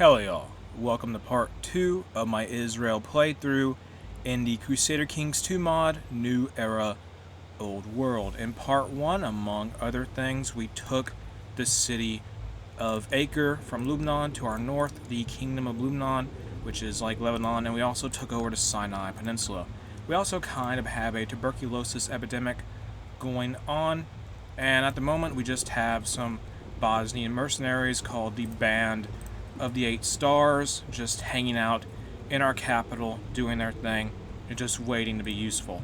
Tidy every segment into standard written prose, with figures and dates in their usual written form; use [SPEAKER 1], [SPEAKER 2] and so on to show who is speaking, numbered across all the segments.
[SPEAKER 1] Hello y'all, welcome to part 2 of my Israel playthrough in the Crusader Kings 2 mod, New Era, Old World. In part 1, among other things, we took the city of Acre from Lebanon to our north, the Kingdom of Lebanon, which is like Lebanon, and we also took over the Sinai Peninsula. We also kind of have a tuberculosis epidemic going on, and at the moment we just have some Bosnian mercenaries called the Band of the 8 Stars just hanging out in our capital, doing their thing, and just waiting to be useful.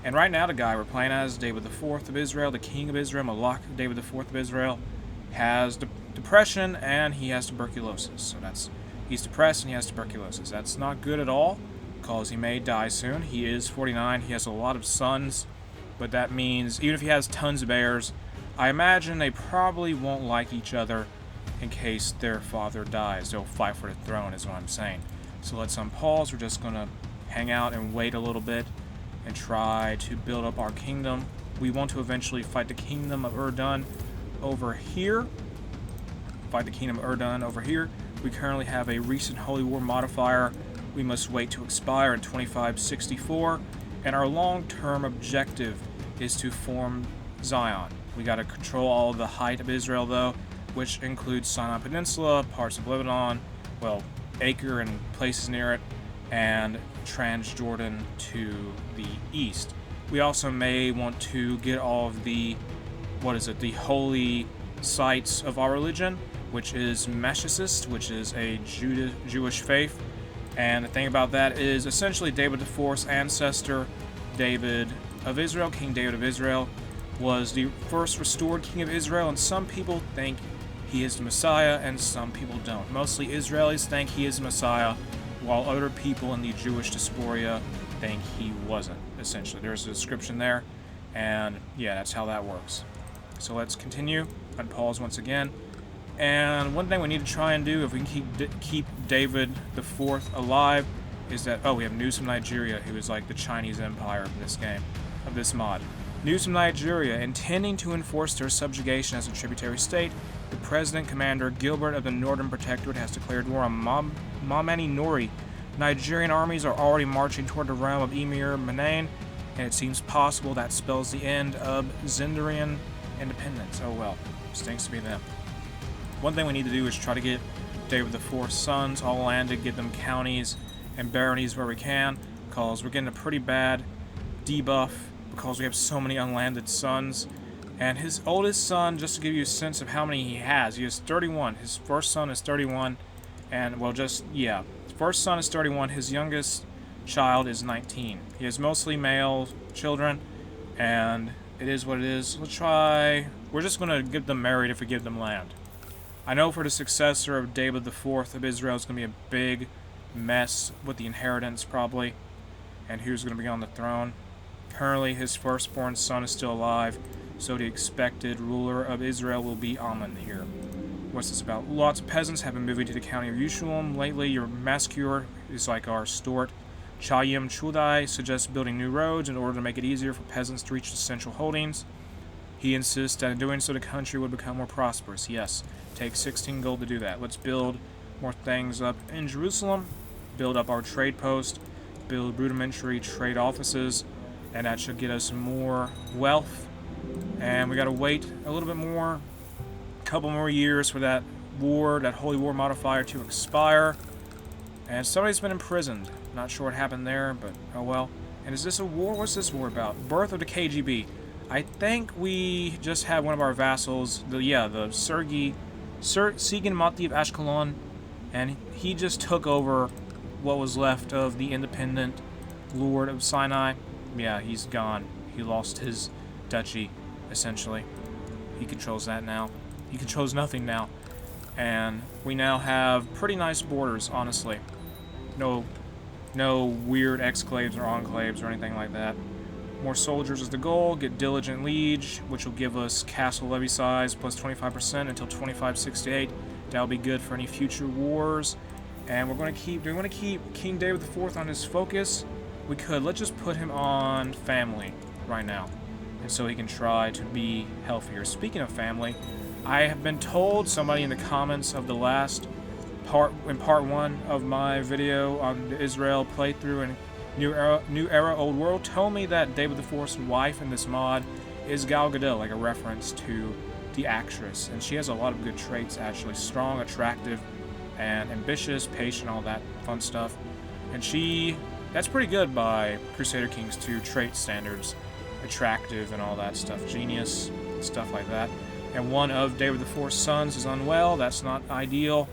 [SPEAKER 1] And right now the guy we're playing as, David IV of Israel, the King of Israel, Malach David IV of Israel, has depression and he has tuberculosis. So he's depressed and he has tuberculosis. That's not good at all, because he may die soon. He is 49, he has a lot of sons, but that means even if he has tons of heirs, I imagine they probably won't like each other in case their father dies. They'll fight for the throne is what I'm saying. So let's unpause. We're just going to hang out and wait a little bit and try to build up our kingdom. We want to eventually fight the Kingdom of Urdun over here. We currently have a recent Holy War modifier we must wait to expire in 2564, and our long-term objective is to form Zion. We got to control all of the height of Israel though, which includes Sinai Peninsula, parts of Lebanon, well, Acre and places near it, and Transjordan to the east. We also may want to get all of the, the holy sites of our religion, which is Meshicist, which is a Jewish faith. And the thing about that is essentially David IV's ancestor, David of Israel, King David of Israel, was the first restored king of Israel, and some people think he is the Messiah, and some people don't. Mostly Israelis think he is the Messiah, while other people in the Jewish diaspora think he wasn't, essentially. There's a description there, and yeah, that's how that works. So let's continue, unpause once again. And one thing we need to try and do, if we can keep David IV alive, is that, we have news from Nigeria, who is like the Chinese Empire of this game, of this mod. News from Nigeria, intending to enforce their subjugation as a tributary state, the President Commander Gilbert of the Northern Protectorate has declared war on Mamani Nori. Nigerian armies are already marching toward the realm of Emir Menain, and it seems possible that spells the end of Zindarian independence. Oh well, stinks to be them. One thing we need to do is try to get David IV's sons all landed, get them counties and baronies where we can, because we're getting a pretty bad debuff because we have so many unlanded sons. And his oldest son, just to give you a sense of how many he has 31. His first son is 31, and his first son is 31. His youngest child is 19. He has mostly male children, and it is what it is. We're just going to get them married if we give them land. I know for the successor of David IV of Israel, it's going to be a big mess with the inheritance probably, and who's going to be on the throne. Currently, his firstborn son is still alive, so the expected ruler of Israel will be Ammon here. What's this about? Lots of peasants have been moving to the county of Yushalom. Lately, your massacre is like our Stort. Chayim Chudai suggests building new roads in order to make it easier for peasants to reach the central holdings. He insists that in doing so the country would become more prosperous. Yes, take 16 gold to do that. Let's build more things up in Jerusalem, build up our trade post, build rudimentary trade offices, and that should get us more wealth. And we gotta wait a little bit more, a couple more years for that Holy War modifier to expire. And somebody's been imprisoned. Not sure what happened there, but oh well. And is this a war? What's this war about? Birth of the KGB. I think we just had one of our vassals, the Sigan Mati of Ashkelon, and he just took over what was left of the independent Lord of Sinai. Yeah, he's gone. He lost his duchy, essentially. He controls that now. He controls nothing now. And we now have pretty nice borders, honestly. No weird exclaves or enclaves or anything like that. More soldiers is the goal. Get Diligent Liege, which will give us castle levy size plus 25% until 2568. That'll be good for any future wars. And do we want to keep King David IV on his focus? We could. Let's just put him on family right now, and so he can try to be healthier. Speaking of family, I have been told, somebody in the comments of the last in part 1 of my video on the Israel playthrough and New Era, Old World, told me that David the Fourth's wife in this mod is Gal Gadot, like a reference to the actress. And she has a lot of good traits, actually. Strong, attractive, and ambitious, patient, all that fun stuff. And that's pretty good by Crusader Kings 2 trait standards. Attractive and all that stuff. Genius, stuff like that. And one of David the Fourth's sons is unwell. That's not ideal.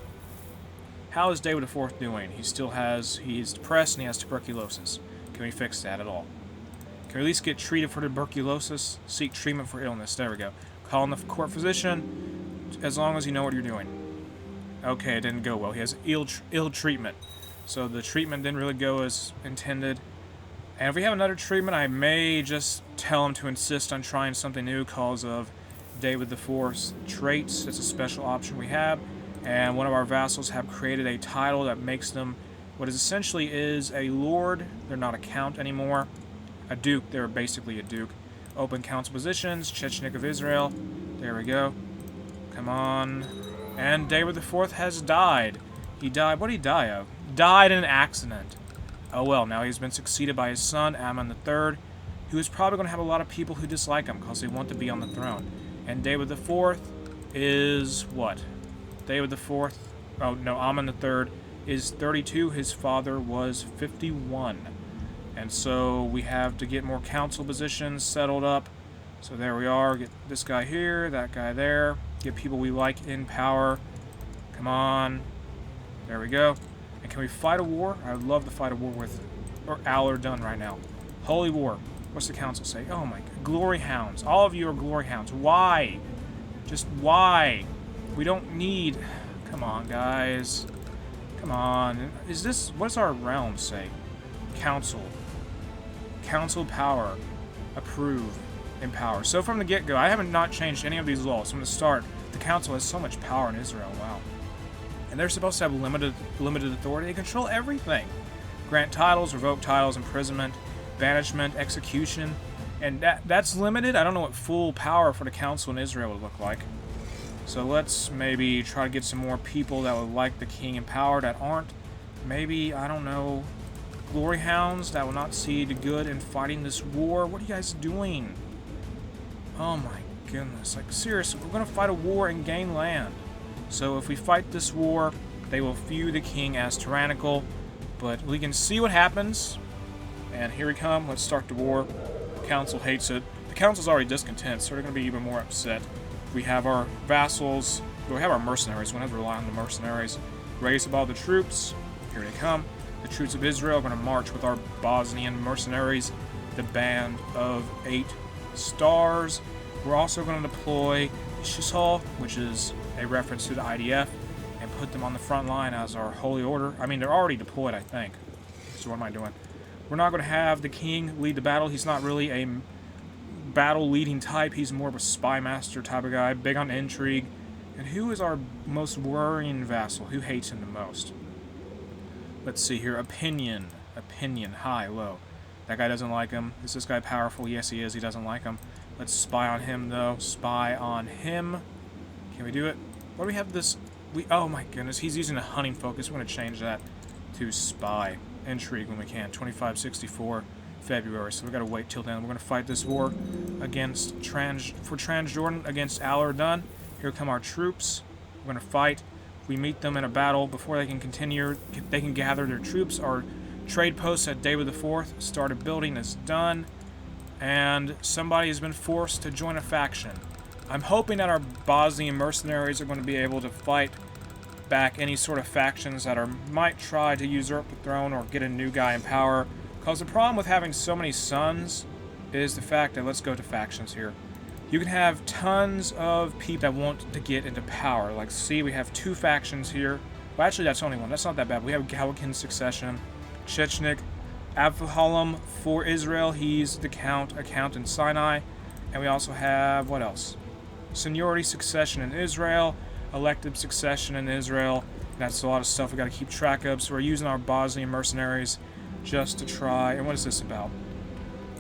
[SPEAKER 1] How is David IV doing? He's depressed and he has tuberculosis. Can we fix that at all? Can we at least get treated for tuberculosis? Seek treatment for illness. There we go. Call in the court physician, as long as you know what you're doing. Okay, it didn't go well. He has ill treatment. So the treatment didn't really go as intended. And if we have another treatment, I may just tell him to insist on trying something new because of David IV's traits. It's a special option we have. And one of our vassals have created a title that makes them what essentially is a lord. They're not a count anymore. A duke. They're basically a duke. Open council positions. Chechnik of Israel. There we go. Come on. And David IV has died. He died. What did he die of? Died in an accident. Oh well, now he's been succeeded by his son, Ammon III, who is probably going to have a lot of people who dislike him because they want to be on the throne. And David IV is what? David IV, oh no, Ammon III is 32. His father was 51. And so we have to get more council positions settled up. So there we are. Get this guy here, that guy there. Get people we like in power. Come on. There we go. And can we fight a war? I would love to fight a war with Allerdun right now. Holy war. What's the council say? Oh my God. Glory hounds. All of you are glory hounds. Why? Just why? We don't need... Come on, guys. Come on. Is this... What does our realm say? Council. Council power. Approve. Empower. So from the get-go, I haven't not changed any of these laws. From the start, the council has so much power in Israel. Wow. And they're supposed to have limited authority. They control everything. Grant titles, revoke titles, imprisonment, banishment, execution. And that's limited. I don't know what full power for the council in Israel would look like. So let's maybe try to get some more people that would like the king in power that aren't. Maybe, I don't know, glory hounds that will not see the good in fighting this war. What are you guys doing? Oh my goodness. Like, seriously, we're going to fight a war and gain land. So if we fight this war, they will view the king as tyrannical. But we can see what happens. And here we come. Let's start the war. The council hates it. The council's already discontent, so they're going to be even more upset. We have our vassals. We have our mercenaries. We don't have to rely on the mercenaries. Raise up all the troops. Here they come. The troops of Israel are going to march with our Bosnian mercenaries. The band of 8 stars. We're also going to deploy Shishal, which is a reference to the IDF, and put them on the front line as our holy order. I mean, they're already deployed, I think. So what am I doing? We're not going to have the king lead the battle. He's not really a battle-leading type. He's more of a spy master type of guy, big on intrigue. And who is our most worrying vassal? Who hates him the most? Let's see here. Opinion. Opinion. High, low. That guy doesn't like him. Is this guy powerful? Yes, he is. He doesn't like him. Let's spy on him, though. Spy on him. Can we do it? What do we have this? Oh my goodness, he's using a hunting focus. We're going to change that to spy. Intrigue when we can. 2564 February. So we've got to wait till then. We're going to fight this war against Transjordan against Allerdun. Here come our troops. We're going to fight. We meet them in a battle before they can continue. They can gather their troops. Our trade post at David IV started building is done. And somebody has been forced to join a faction. I'm hoping that our Bosnian mercenaries are going to be able to fight back any sort of factions that might try to usurp the throne or get a new guy in power. Because the problem with having so many sons is the fact that, let's go to factions here. You can have tons of people that want to get into power. Like, see, we have 2 factions here. Well, actually, that's only one. That's not that bad. We have Galician succession, Chechnik, Avhalom for Israel. He's the a count in Sinai. And we also have, what else? Seniority succession in Israel, elective succession in Israel. That's a lot of stuff we got to keep track of. So we're using our Bosnian mercenaries just to try. And what is this about?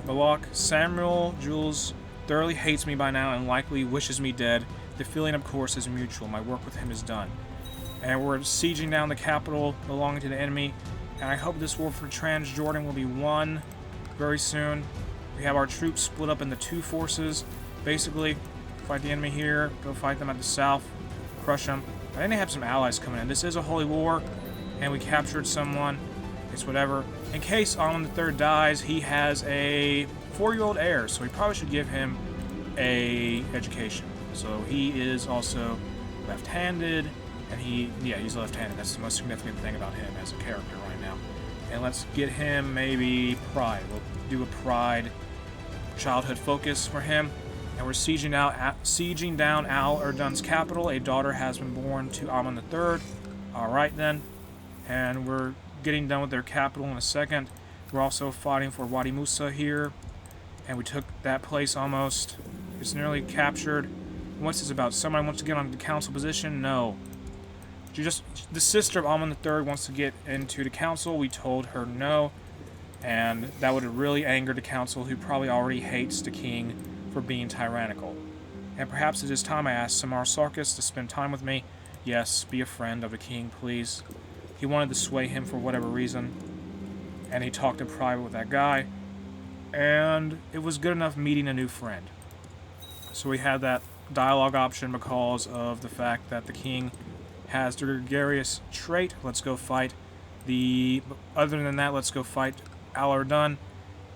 [SPEAKER 1] Malak Samuel Jules thoroughly hates me by now and likely wishes me dead. The feeling, of course, is mutual. My work with him is done. And we're sieging down the capital belonging to the enemy. And I hope this war for Transjordan will be won very soon. We have our troops split up into two forces. Basically, fight the enemy here, go fight them at the south, crush them. I think they have some allies coming in. This is a holy war, and we captured someone. It's whatever. In case Amon III dies, he has a 4-year-old heir, so we probably should give him a education. So he is also left-handed, and he's left-handed. That's the most significant thing about him as a character right now. And let's get him maybe pride. We'll do a pride childhood focus for him. And we're sieging down Al Erdun's capital. A daughter has been born to Amon III. Alright then. And we're getting done with their capital in a second. We're also fighting for Wadi Musa here. And we took that place almost. It's nearly captured. What's this about? Somebody wants to get on the council position? No. The sister of Amon III wants to get into the council. We told her no. And that would have really angered the council, who probably already hates the king for being tyrannical. And perhaps it is time I asked Samar Sarkis to spend time with me. Yes, be a friend of the king, please. He wanted to sway him for whatever reason. And he talked in private with that guy. And it was good enough meeting a new friend. So we had that dialogue option because of the fact that the king has the gregarious trait. Let's go fight other than that, let's go fight Al Erdun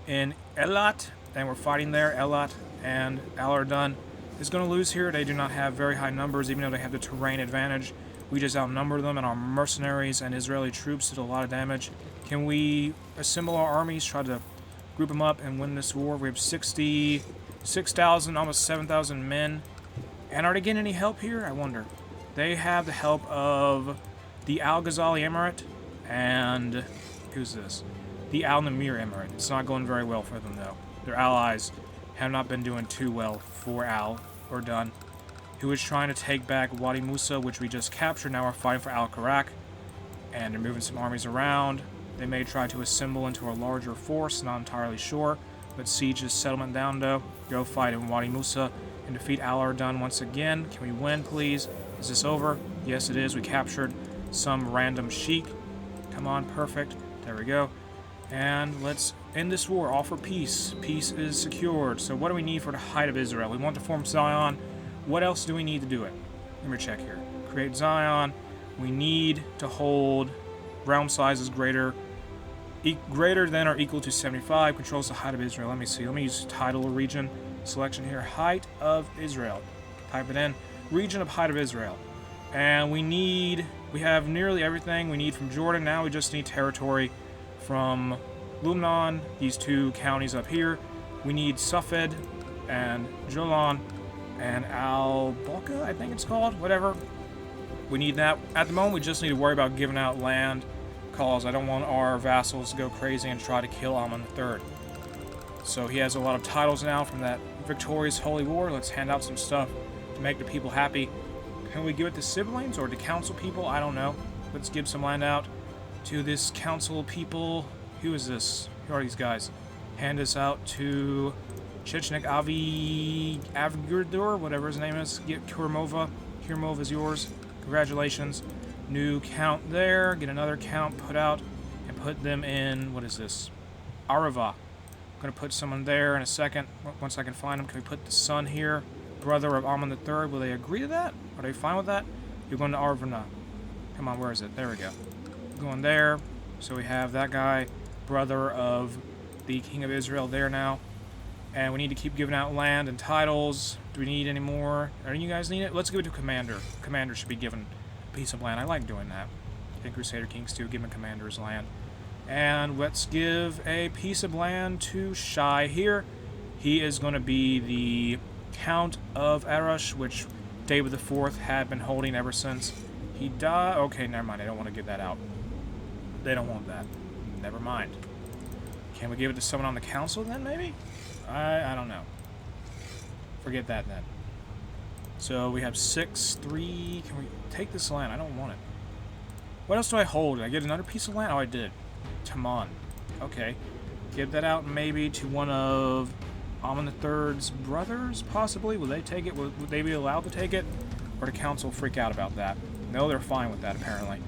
[SPEAKER 1] in Elat. And we're fighting there, Elat, and Al Erdun is going to lose here. They do not have very high numbers, even though they have the terrain advantage. We just outnumber them, and our mercenaries and Israeli troops did a lot of damage. Can we assemble our armies, try to group them up, and win this war? We have 6,000, almost 7,000 men. And are they getting any help here? I wonder. They have the help of the Al-Ghazali Emirate and... who's this? The Al-Namir Emirate. It's not going very well for them, though. Their allies have not been doing too well for Al Erdun, who is trying to take back Wadi Musa, which we just captured. Now we're fighting for Al-Karak, and they're moving some armies around. They may try to assemble into a larger force, not entirely sure. Let's siege this settlement down, though. Go fight in Wadi Musa and defeat Al Erdun once again. Can we win, please? Is this over? Yes, it is. We captured some random sheik. Come on, perfect. There we go. And let's end this war. All for peace. Peace is secured. So what do we need for the height of Israel? We want to form Zion. What else do we need to do it? Let me check here. Create Zion. We need to hold realm sizes greater than or equal to 75. Controls the height of Israel. Let me see. Let me use title or region selection here. Height of Israel. Type it in. Region of height of Israel. And we have nearly everything we need from Jordan. Now we just need territory from Lumnan, these two counties up here. We need Safed and Jolan and Al-Balka, I think it's called. Whatever. We need that. At the moment, we just need to worry about giving out land, because I don't want our vassals to go crazy and try to kill Amon III. So he has a lot of titles now from that victorious holy war. Let's hand out some stuff to make the people happy. Can we give it to siblings or to council people? I don't know. Let's give some land out to this council people. Who is this? Who are these guys? Hand this out to Chechnik Avgurdur, whatever his name is. Get Kurmova. Kurmova is yours. Congratulations. New count there. Get another count put out and put them in, what is this? Arava. I'm going to put someone there in a second. Once I can find them, can we put the son here? Brother of Amon III. Will they agree to that? Are they fine with that? You're going to Arvana. Come on, where is it? There we go. Going there. So we have that guy, brother of the King of Israel there now. And we need to keep giving out land and titles. Do we need any more? Are you guys need it? Let's give it to Commander. Commander should be given a piece of land. I like doing that. I think Crusader Kings do. Give him Commander's land. And let's give a piece of land to Shai here. He is going to be the Count of Arash, which David IV had been holding ever since he died. Okay, never mind. I don't want to give that out. They don't want that. Never mind. Can we give it to someone on the council then, maybe? I don't know. Forget that then. So we have 6-3. Can we take this land? I don't want it. What else do I hold? Did I get another piece of land? Oh, I did. Taman. Okay. Give that out maybe to one of Amon III's brothers, possibly? Will they take it? Would they be allowed to take it? Or the council freak out about that? No, they're fine with that, apparently.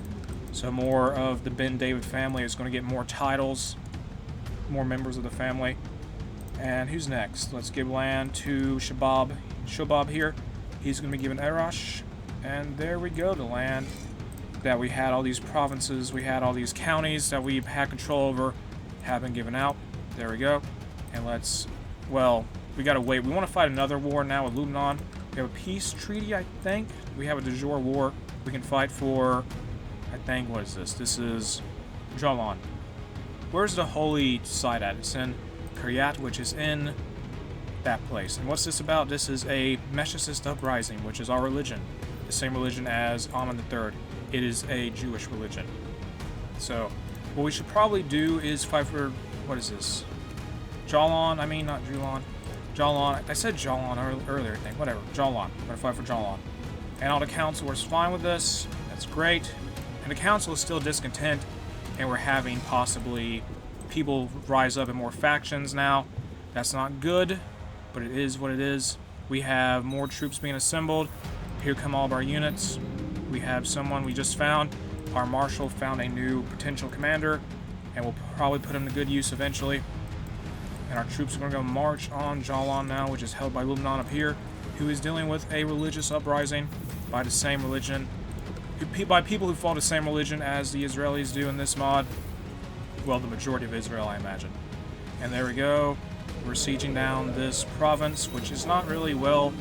[SPEAKER 1] So more of the Ben David family is going to get more titles, more members of the family. And who's next? Let's give land to Shobab here. He's going to be given Erash. And there we go, the land that we had all these provinces, we had all these counties that we had control over have been given out. There we go. And let's, well, we gotta wait. We want to fight another war now with Lubnan. We have a peace treaty, I think. We have a de jure war. We can fight for, I think, what is this? This is Jalan. Where's the holy site at? It's in Kiryat, which is in that place. And what's this about? This is a Meshachist uprising, which is our religion. The same religion as Amon III. It is a Jewish religion. So, what we should probably do is fight for, what is this? Jalan, I mean, not Julan. Jalan, I said Jalan earlier, I think. Whatever, Jalan. We're gonna fight for Jalan. And all the council is fine with this. That's great. And the council is still discontent, and we're having possibly people rise up in more factions now. That's not good, but it is what it is. We have more troops being assembled. Here come all of our units. We have someone we just found. Our marshal found a new potential commander, and we'll probably put him to good use eventually. And our troops are going to go march on Jalan now, which is held by Lubnan up here, who is dealing with a religious uprising by the same religion, by people who follow the same religion as the Israelis do in this mod. Well, the majority of Israel, I imagine. And there we go. We're sieging down this province, which is not really well.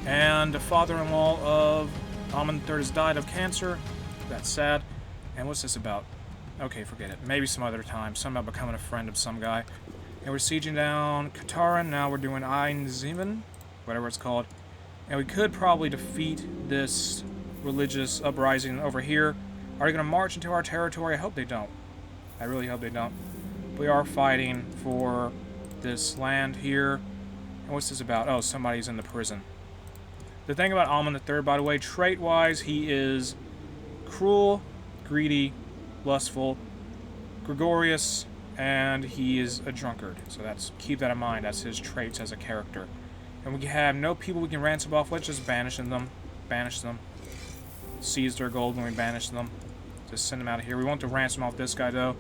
[SPEAKER 1] And the father-in-law of Amon III has died of cancer. That's sad. And what's this about? Okay, forget it. Maybe some other time. Something about becoming a friend of some guy. And we're sieging down Kataran. Now we're doing Ein Zeman, whatever it's called. And we could probably defeat this religious uprising over here. Are they going to march into our territory? I hope they don't. I really hope they don't. We are fighting for this land here. And what's this about? Oh, somebody's in the prison. The thing about Amon III, by the way, trait-wise, he is cruel, greedy, lustful, gregarious, and he is a drunkard. So keep that in mind. That's his traits as a character. And we have no people we can ransom off. Let's just banish them. Banish them. Seize their gold when we banish them. Just send them out of here. We want to ransom off this guy, though.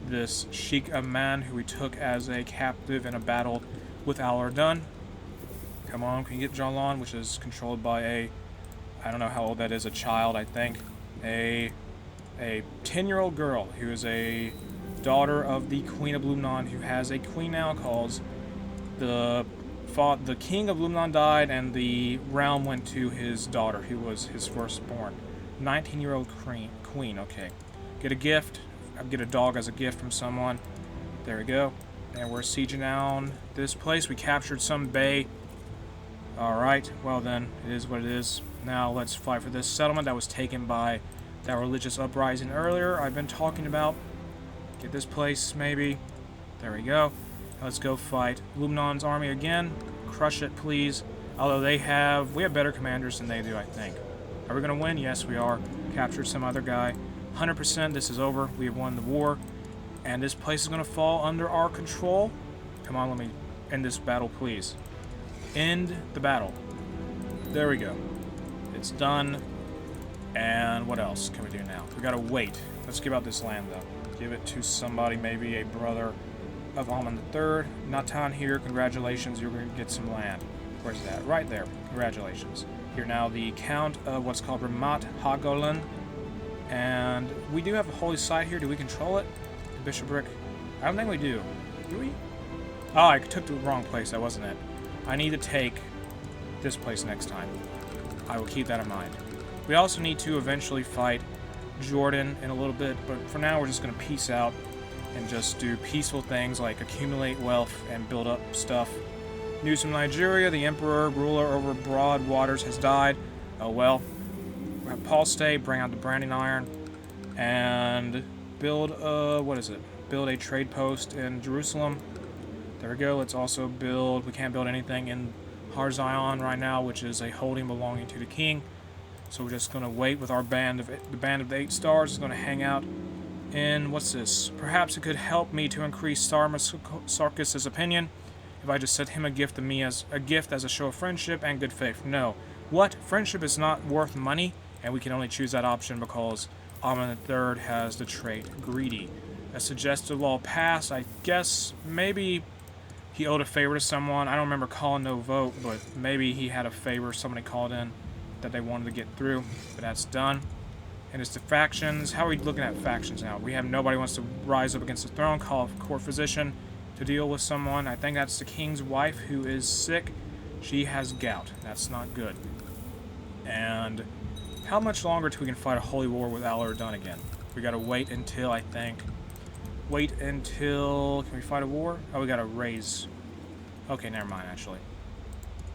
[SPEAKER 1] This Sheikh Amman, who we took as a captive in a battle with Al-Ardan. Come on, can you get Jalan, which is controlled by a, I don't know how old that is, a child, I think. A 10-year-old girl who is a daughter of the Queen of Lubnan, who has a queen now called the king of Lubnan died, and the realm went to his daughter, who was his firstborn. 19-year-old queen, okay. Get a gift. I'll get a dog as a gift from someone. There we go. And we're sieging down this place. We captured some bay. Alright, well then, it is what it is. Now let's fight for this settlement that was taken by that religious uprising earlier I've been talking about. Get this place, maybe. There we go. Now let's go fight Lubnan's army again. Crush it, please. Although we have better commanders than they do, I think. Are we going to win? Yes, we are. Captured some other guy. 100%, this is over. We have won the war. And this place is going to fall under our control. Come on, let me end this battle, please. End the battle. There we go. It's done. And what else can we do now? We gotta wait. Let's give out this land, though. Give it to somebody, maybe a brother of Amon III. Natan here, congratulations, you're going to get some land. Where's that? Right there. Congratulations. You're now the Count of what's called Ramat HaGolan. And we do have a holy site here. Do we control it? The bishopric? I don't think we do. Do we? Oh, I took the wrong place. That wasn't it. I need to take this place next time. I will keep that in mind. We also need to eventually fight Jordan in a little bit, but for now we're just going to peace out and just do peaceful things like accumulate wealth and build up stuff. News from Nigeria, the emperor, ruler over broad waters, has died. Oh well. We have Paul stay, bring out the branding iron, and build build a trade post in Jerusalem. There we go. Let's also build, we can't build anything in Har Zion right now, which is a holding belonging to the king. So we're just going to wait with our the band of the 8 stars is going to hang out in, what's this? Perhaps it could help me to increase Sarkis's opinion if I just sent him a gift of me as a gift as a show of friendship and good faith. No. What? Friendship is not worth money? And we can only choose that option because Amon III has the trait Greedy. A suggested law passed. I guess maybe he owed a favor to someone. I don't remember calling no vote, but maybe he had a favor somebody called in that they wanted to get through. But that's done. And it's the factions. How are we looking at factions now? We have nobody wants to rise up against the throne, call a court physician to deal with someone. I think that's the king's wife who is sick. She has gout. That's not good. And how much longer till we can fight a holy war with Al-Erdan again? We gotta wait until, I think... Wait until... Can we fight a war? Oh, we gotta raise... Okay, never mind, actually.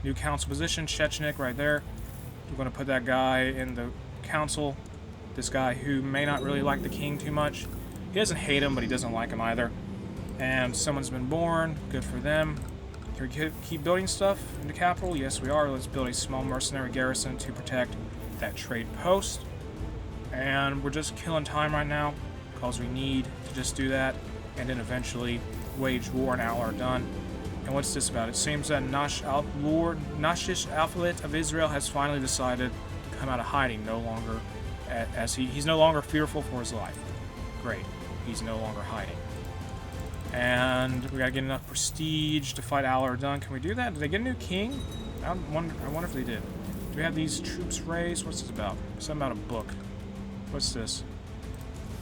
[SPEAKER 1] New council position, Chechnik right there. We're gonna put that guy in the council. This guy who may not really like the king too much. He doesn't hate him, but he doesn't like him either. And someone's been born. Good for them. Can we keep building stuff in the capital? Yes, we are. Let's build a small mercenary garrison to protect that trade post. And we're just killing time right now because we need to just do that and then eventually wage war on Al-Erdan. And what's this about? It seems that Nashish Alphalit of Israel has finally decided to come out of hiding, no longer as he's no longer fearful for his life. Great. He's no longer hiding. And we gotta get enough prestige to fight Al-Erdan. Can we do that? Did they get a new king? I wonder if they did. Do we have these troops raised? What's this about? Something about a book. What's this?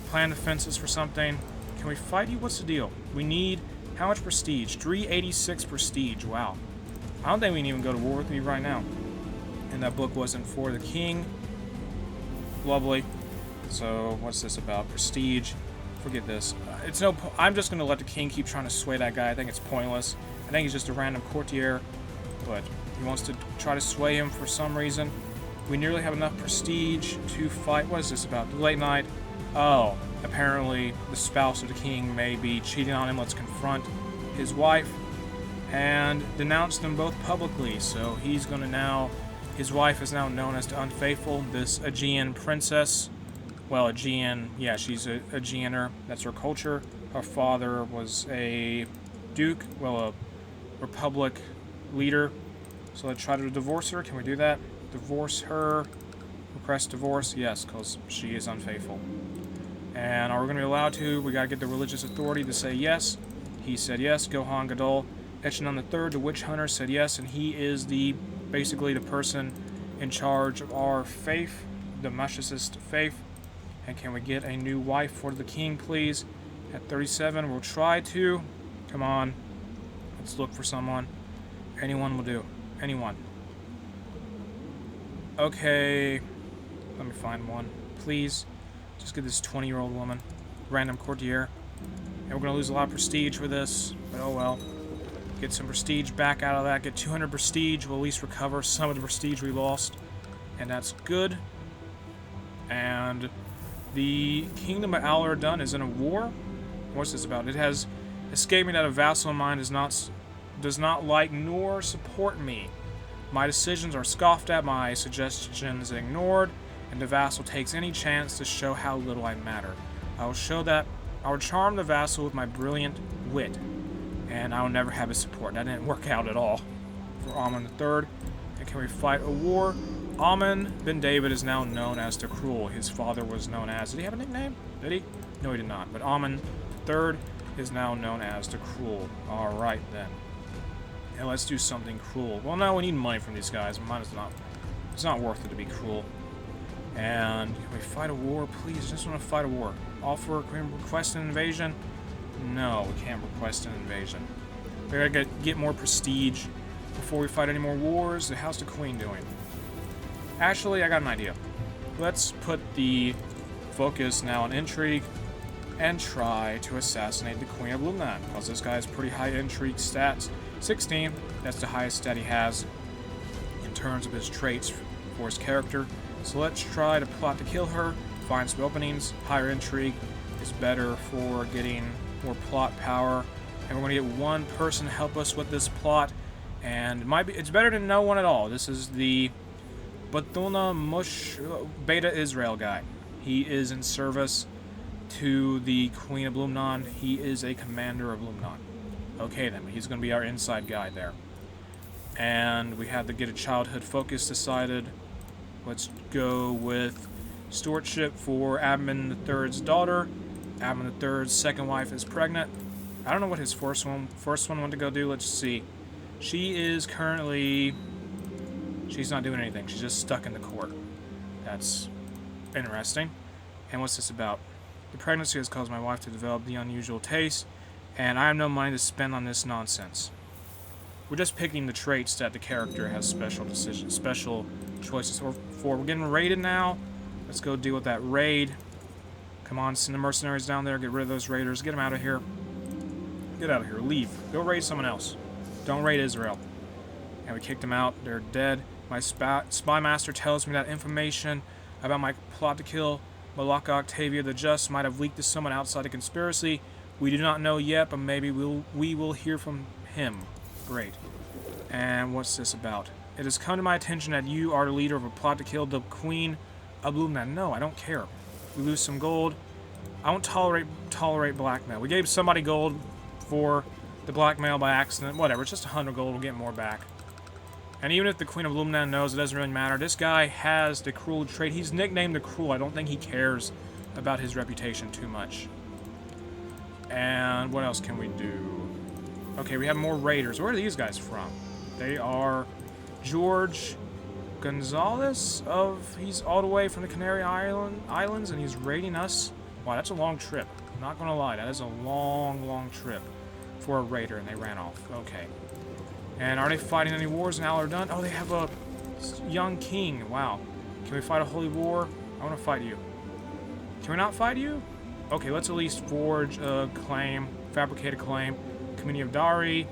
[SPEAKER 1] Plan defenses for something. Can we fight you? What's the deal? We need how much prestige? 386 prestige. Wow. I don't think we can even go to war with me right now. And that book wasn't for the king. Lovely. So what's this about? Prestige. Forget this. I'm just going to let the king keep trying to sway that guy. I think it's pointless. I think he's just a random courtier. But he wants to try to sway him for some reason. We nearly have enough prestige to fight. What is this about? The late night. Oh, apparently the spouse of the king may be cheating on him. Let's confront his wife and denounce them both publicly. So he's going to now... His wife is now known as the Unfaithful, this Aegean princess. Well, Aegean, yeah, she's a Aegeaner. That's her culture. Her father was a duke, well, a republic leader. So let's try to divorce her. Can we do that? Divorce her. Request divorce? Yes, because she is unfaithful. And are we going to be allowed to? We got to get the religious authority to say yes. He said yes. Gohan Gadol. Echenon III, the witch hunter, said yes, and he is basically the person in charge of our faith, the Mashicist faith. And can we get a new wife for the king, please? At 37, we'll try to. Come on. Let's look for someone. Anyone will do. Anyone. Okay. Let me find one. Please. Just get this 20-year-old woman. Random courtier. And we're going to lose a lot of prestige for this. But oh well. Get some prestige back out of that. Get 200 prestige. We'll at least recover some of the prestige we lost. And that's good. And the Kingdom of Al-Erdan is in a war. What's this about? It has escaped me that a vassal of mine does not like nor support me. My decisions are scoffed at, my suggestions ignored, and the vassal takes any chance to show how little I matter. I will charm the vassal with my brilliant wit. And I will never have his support. That didn't work out at all for Amon III. And can we fight a war? Amon bin David is now known as the Cruel. His father was known as... Did he have a nickname? Did he? No, he did not. But Amon III is now known as the Cruel. Alright, then. And let's do something cruel. Well, no, we need money from these guys. It's not worth it to be cruel. And can we fight a war, please? I just want to fight a war. Can we request an invasion? No, we can't request an invasion. We gotta get more prestige before we fight any more wars. How's the queen doing? Actually, I got an idea. Let's put the focus now on intrigue and try to assassinate the Queen of Lumnan, because this guy has pretty high intrigue stats. 16, that's the highest stat he has in terms of his traits for his character. So let's try to plot to kill her, find some openings. Higher intrigue is better for getting more plot power, and we're going to get one person to help us with this plot, and it's better than no one at all. This is the Batuna Mush Beta Israel guy. He is in service to the Queen of Lumnan. He is a commander of Lumnan. Okay then, he's going to be our inside guy there. And we had to get a childhood focus decided. Let's go with stewardship for Abman III's daughter. Abman III's second wife is pregnant. I don't know what his first one went to go do. Let's see. She is currently... She's not doing anything. She's just stuck in the court. That's interesting. And what's this about? The pregnancy has caused my wife to develop the unusual taste, and I have no money to spend on this nonsense. We're just picking the traits that the character has special choices for. We're getting raided now. Let's go deal with that raid. Come on, send the mercenaries down there. Get rid of those raiders. Get them out of here. Get out of here. Leave. Go raid someone else. Don't raid Israel. And we kicked them out. They're dead. My spy master tells me that information about my plot to kill Malaka Octavia the Just might have leaked to someone outside the conspiracy. We do not know yet, but maybe we will hear from him. Great. And what's this about? It has come to my attention that you are the leader of a plot to kill the Queen of Lumnan. No, I don't care. We lose some gold. I won't tolerate blackmail. We gave somebody gold for the blackmail by accident. Whatever, it's just 100 gold. We'll get more back. And even if the Queen of Lumnan knows, it doesn't really matter. This guy has the Cruel trait. He's nicknamed the Cruel. I don't think he cares about his reputation too much. And what else can we do? Okay, we have more raiders. Where are these guys from? They are George Gonzalez he's all the way from the Canary Islands, and he's raiding us. Wow, that's a long trip. I'm not gonna lie, that is a long trip for a raider, and they ran off. Okay. And are they fighting any wars in Alardun? Oh, they have a young king. Wow. Can we fight a holy war? I want to fight you. Can we not fight you? Okay, let's at least forge a claim, fabricate a claim. Community of Dari.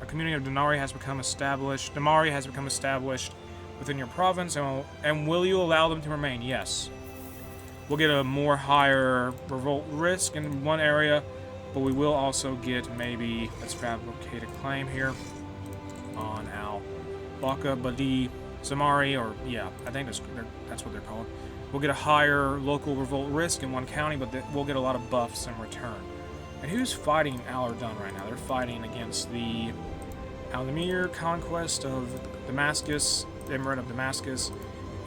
[SPEAKER 1] A community of Denari has become established. Damari has become established within your province, and will you allow them to remain? Yes. We'll get a more higher revolt risk in one area, but we will also get maybe, let's fabricate a claim here on Al Baka Badi Zamari, or yeah, I think that's what they're called. We'll get a higher local revolt risk in one county, but we'll get a lot of buffs in return. And who's fighting Alardun right now? They're fighting against the Al-Namir conquest of Damascus, the Emirate of Damascus,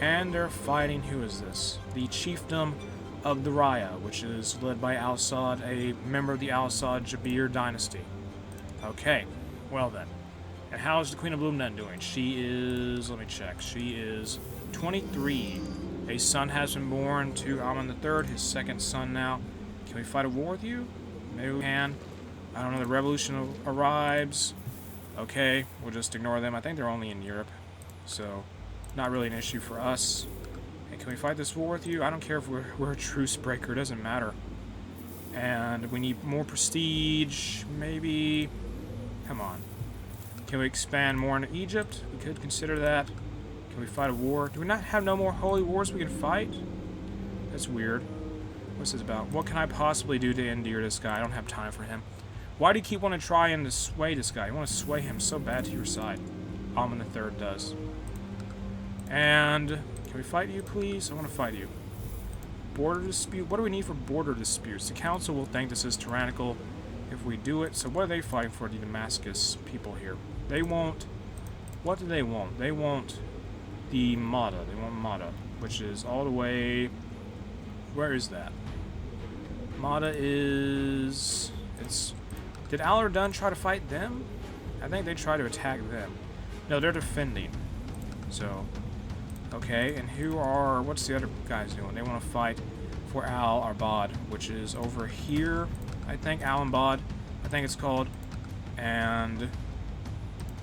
[SPEAKER 1] and they're fighting, who is this? The chiefdom of the Raya, which is led by Al-Assad, a member of the Al-Assad Jabir dynasty. Okay, well then. And how is the Queen of Lumnan doing? She is, let me check, she is 23. A son has been born to Amon III, his second son now. Can we fight a war with you? Maybe we can. I don't know, the revolution arrives. Okay, we'll just ignore them. I think they're only in Europe, so not really an issue for us. Hey, can we fight this war with you? I don't care if we're a truce breaker, it doesn't matter. And we need more prestige, maybe. Come on. Can we expand more into Egypt? We could consider that. Can we fight a war? Do we not have no more holy wars we can fight? That's weird. What's this about? What can I possibly do to endear this guy? I don't have time for him. Why do you keep wanting to try and to sway this guy? You want to sway him so bad to your side. Amon III does. And can we fight you, please? I want to fight you. Border dispute. What do we need for border disputes? The council will think this is tyrannical if we do it. So what are they fighting for, the Damascus people here? They won't... What do they want? They want the Mada. They want Mada, which is all the way... Where is that? Mada is... It's... Did Alardun try to fight them? I think they try to attack them. No, they're defending. So, okay, and who are... What's the other guys doing? They want to fight for Al-Arbad, which is over here. I think Al-Arbad, I think it's called. And...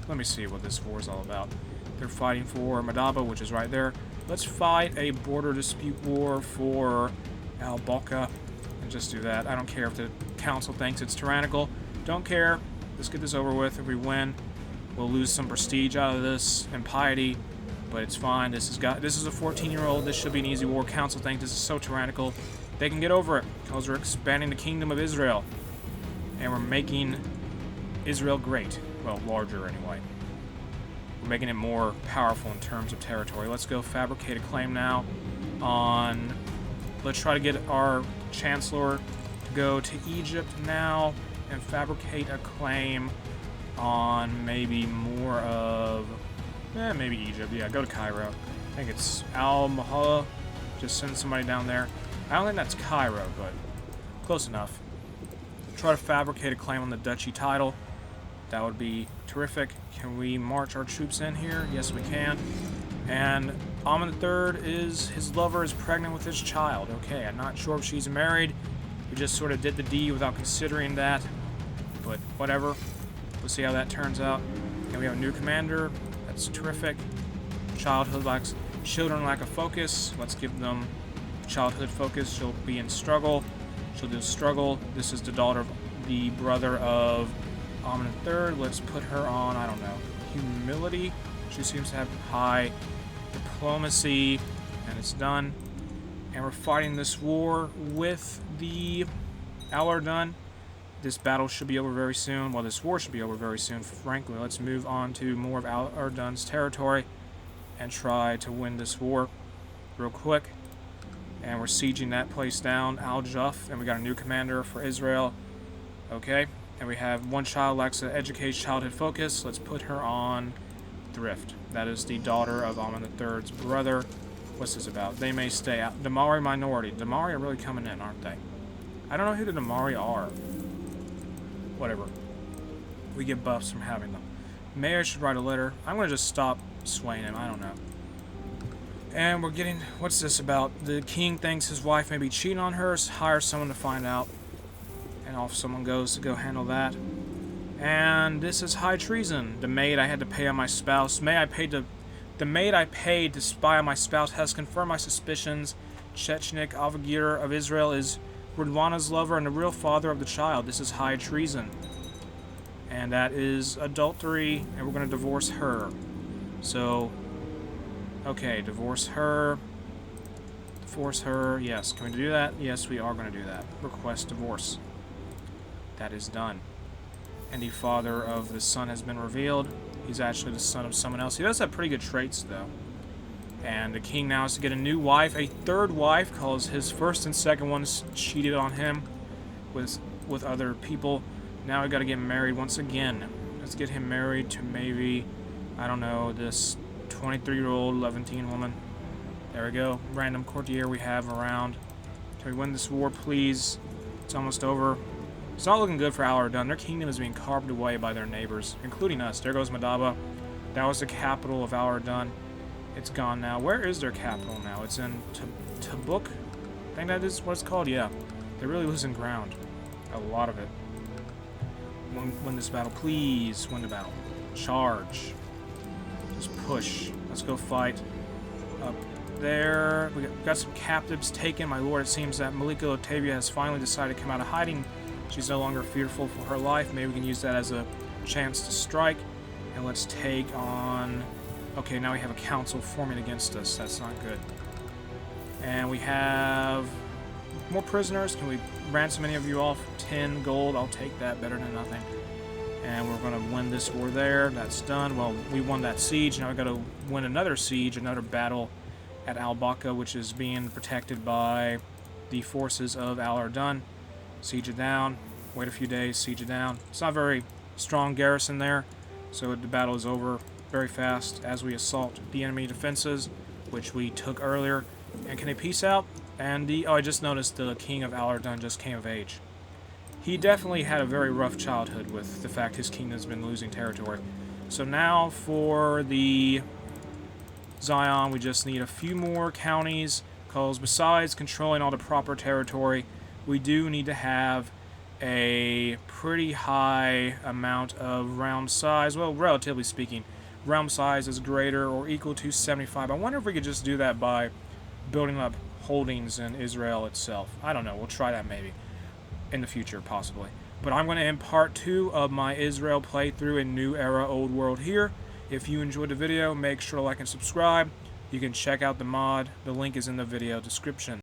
[SPEAKER 1] Let me see what this war is all about. They're fighting for Madaba, which is right there. Let's fight a border dispute war for Al-Baka. And just do that. I don't care if the council thinks it's tyrannical. Don't care. Let's get this over with. If we win, we'll lose some prestige out of this and piety, but it's fine. This is a 14-year-old. This should be an easy war. Council think this is so tyrannical. They can get over it because we're expanding the kingdom of Israel, and we're making Israel great. Well, larger anyway. We're making it more powerful in terms of territory. Let's go fabricate a claim now on... Let's try to get our chancellor to go to Egypt now and fabricate a claim on maybe more of... maybe Egypt. Yeah, go to Cairo. I think it's Al-Mahala. Just send somebody down there. I don't think that's Cairo, but close enough. Try to fabricate a claim on the duchy title. That would be terrific. Can we march our troops in here? Yes, we can. And Amon III his lover is pregnant with his child. Okay, I'm not sure if she's married. We just sort of did the deed without considering that. But whatever. We'll see how that turns out. And we have a new commander. That's terrific. Children lack a focus. Let's give them childhood focus. She'll be in struggle. She'll do struggle. This is the daughter of the brother of Amon III. Let's put her on, I don't know, humility. She seems to have high diplomacy, and it's done. And we're fighting this war with the Al-Ardan. This battle should be over very soon. Well, this war should be over very soon, frankly. Let's move on to more of Al-Ardan's territory and try to win this war real quick. And we're sieging that place down, Al-Juf, and we got a new commander for Israel. Okay, and we have one child lacks an educated childhood focus. Let's put her on thrift. That is the daughter of Amon III's brother. What's this about? They may stay out. Damari minority. Damari are really coming in, aren't they? I don't know who the Damari are. Whatever. We get buffs from having them. Mayor should write a letter. I'm going to just stop swaying him. I don't know. And we're getting... What's this about? The king thinks his wife may be cheating on her. Hire someone to find out. And off someone goes to go handle that. And this is high treason. The maid I had to pay on my spouse. The maid I paid to spy on my spouse has confirmed my suspicions. Chechnik Avagir of Israel is Rudwana's lover and the real father of the child. This is high treason. And that is adultery, and we're going to divorce her. So, okay, divorce her. Divorce her. Yes, can we do that? Yes, we are going to do that. Request divorce. That is done. And the father of the son has been revealed. He's actually the son of someone else. He does have pretty good traits, though. And the king now has to get a new wife, a third wife, because his first and second ones cheated on him with other people. Now we got to get married once again. Let's get him married to maybe, I don't know, this 23-year-old Levantine woman. There we go. Random courtier we have around. Can we win this war, please? It's almost over. It's not looking good for Al-Ardan. Their kingdom is being carved away by their neighbors, including us. There goes Madaba. That was the capital of Al-Ardan. It's gone now. Where is their capital now? It's in Tabuk? I think that is what it's called? Yeah. They're really losing ground. A lot of it. Win this battle. Please win the battle. Charge. Just push. Let's go fight. Up there. We got some captives taken. My lord, it seems that Malika Otavia has finally decided to come out of hiding. She's no longer fearful for her life. Maybe we can use that as a chance to strike. And let's take on... Okay, now we have a council forming against us. That's not good. And we have more prisoners. Can we ransom any of you off? 10 gold. I'll take that. Better than nothing. And we're going to win this war there. That's done. Well, we won that siege. Now we've got to win another siege, another battle at Al-Baqa, which is being protected by the forces of Al-Ardan. Siege it down. Wait a few days. Siege it down. It's not a very strong garrison there, so the battle is over very fast as we assault the enemy defenses, which we took earlier. And can they peace out? And I just noticed the king of Al-Ardan just came of age. He definitely had a very rough childhood with the fact his kingdom's been losing territory. So now for the Zion, we just need a few more counties, because besides controlling all the proper territory, we do need to have a pretty high amount of realm size. Well, relatively speaking, realm size is greater or equal to 75. I wonder if we could just do that by building up holdings in Israel itself. I don't know. We'll try that maybe in the future, possibly. But I'm going to end part 2 of my Israel playthrough in New Era Old World here. If you enjoyed the video, make sure to like and subscribe. You can check out the mod. The link is in the video description.